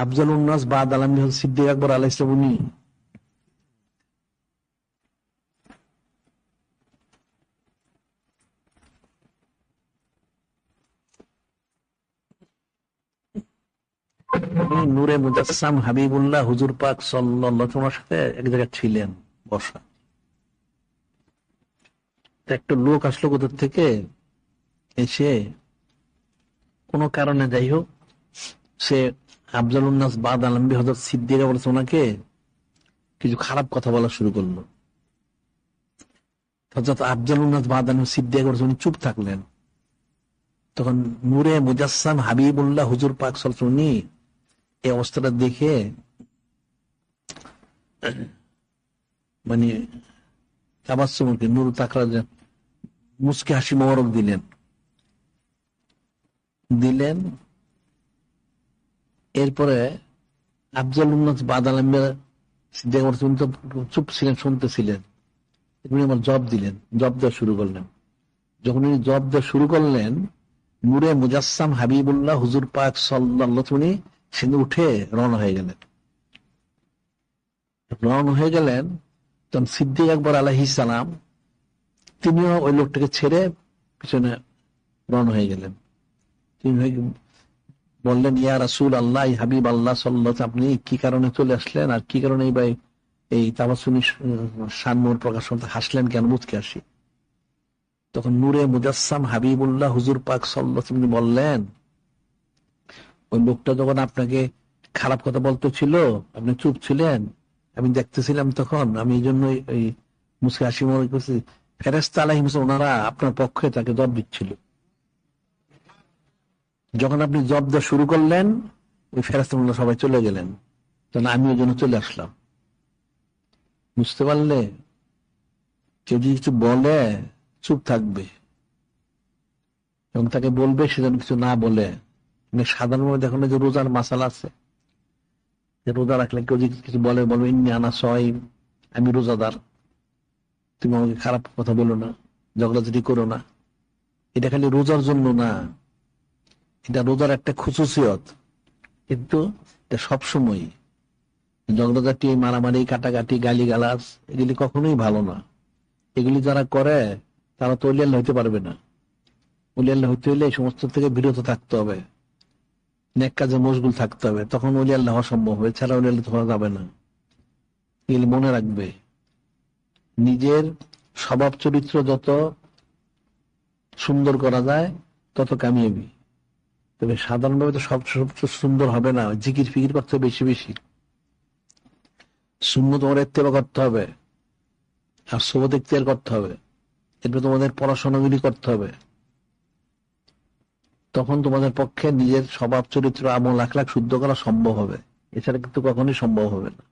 আফজাল উন্নাস বাদ আলমী সিদ্দিক আকবর আলাইহিস সালাম উনি নূরে মুজাসসাম হাবিবুল্লাহ হুজুর পাক সাল্লাল্লাহু আলাইহি ওয়াসাল্লামের সাথে এক জায়গায় ছিলেন বসা। একটা লোক আসলো কোথা থেকে, এসে কোনো কারণে যাই হোক সে আফজাল উন্নাস বাদ আলমী হযরত সিদ্দিক বলেছে ওনাকে কিছু খারাপ কথা বলা শুরু করলো। হযরত আফজাল উন্নাস বাদ আলমী সিদ্দিক বলেছে, উনি চুপ থাকলেন। তখন নূরে মুজাসসাম হাবিবুল্লাহ হুজুর পাক সাল্লাল্লাহু আলাইহি ওয়াসাল্লাম উনি এই অবস্থাটা দেখে মানে তাবাসসুমকে নূর তাকরা মুস্কি হাসি মোবারক দিলেন। এরপরে আফজাল উন্নাস বাদ আলমী সিদ্দিক তো চুপ ছিলেন, শুনতেছিলেন। উনি আমার জব দিলেন, জব দেওয়া শুরু করলেন। যখন উনি জব দেওয়া শুরু করলেন, নূরে মুজাসসাম হাবিবুল্লাহ হুজুর পাক সাল্লাল্লাহু আলাইহি ওয়াসাল্লাম উনি সেদিন উঠে রওনা হয়ে গেলেন। তখন সিদ্দিক আকবর আলাইহিস সালাম তিনিও ওই লোকটাকে ছেড়ে পিছনে রওনা হয়ে গেলেন। তিনি বললেন, ইয়া রাসূল আল্লাহ, হাবিব আল্লাহ সাল্লাল্লাহু আলাইহি ওয়াসাল্লাম, আপনি কি কারণে চলে আসলেন, আর কি কারণে এই তাবাসসুমি শান-নূর প্রকাশ করতে হাসলেন কেন, মুচকি হাসি? তখন নূরে মুজাসসাম হাবিবুল্লাহ হুজুর পাক সাল্লাল্লাহু আলাইহি ওয়াসাল্লাম বললেন, ওই লোকটা যখন আপনাকে খারাপ কথা বলতেছিল, আপনি চুপ ছিলেন, আমি দেখতেছিলাম, তখন আমি এই জন্য এই মুচকি হাসি মনে করছি, ফেরেশতা আলাইহিস সালাম ওনারা আপনার পক্ষে তাকে জব দিচ্ছিল। যখন আপনি জব দেওয়া শুরু করলেন, ওই ফেরেশতারা সবাই চলে গেলেন, তখন আমি ওই জন্য চলে আসলাম। বুঝতে পারলে? কেউ যদি কিছু বলে চুপ থাকবে এবং তাকে বলবে সে যেন কিছু না বলে। সাধারণভাবে দেখুন যে রোজার মাসালা আছে, যে রোজা রাখলে কেউ যদি কিছু বলে, বলবে ইন্নী আনা সাইম, আমি রোজাদার, তুমি আমাকে খারাপ কথা বলো না, ঝগড়াঝাটি করো না। এটা খালি রোজার জন্য না, এটা রোজার একটা খুসুসিয়ত, কিন্তু এটা সবসময় ঝগড়াঝাটি, মারামারি, কাটাকাটি, গালিগালাজ এগুলি কখনোই ভালো না। এগুলি যারা করে তারা তো ওলি আল্লাহ হইতে পারবে না। ওলি আল্লাহ হইতে হইলে এই সমস্ত থেকে বিরত থাকতে হবে, নেক কাজে মশগুল থাকতে হবে, তখন ওলি আল্লাহ হওয়া সম্ভব হবে, এছাড়া ওলি আল্লাহ হওয়া যাবে না। এগুলি মনে রাখবে। নিজের স্বভাব চরিত্র যত সুন্দর করা যায় তত কামিয়াবি। তবে সাধারণভাবে তো সব সুন্দর হবে না, জিকির ফিকির করতে হবে বেশি বেশি, সুন্নত তোমার ইত্তেবা করতে হবে, আর সোবত ইখতিয়ার করতে হবে, এরপর তোমাদের পড়াশোনাগুলি করতে হবে। তখন তোমাদের পক্ষে নিজের স্বভাব চরিত্র, আমল, আখলাক শুদ্ধ করা সম্ভব হবে, এছাড়া কিন্তু কখনোই সম্ভব হবে না।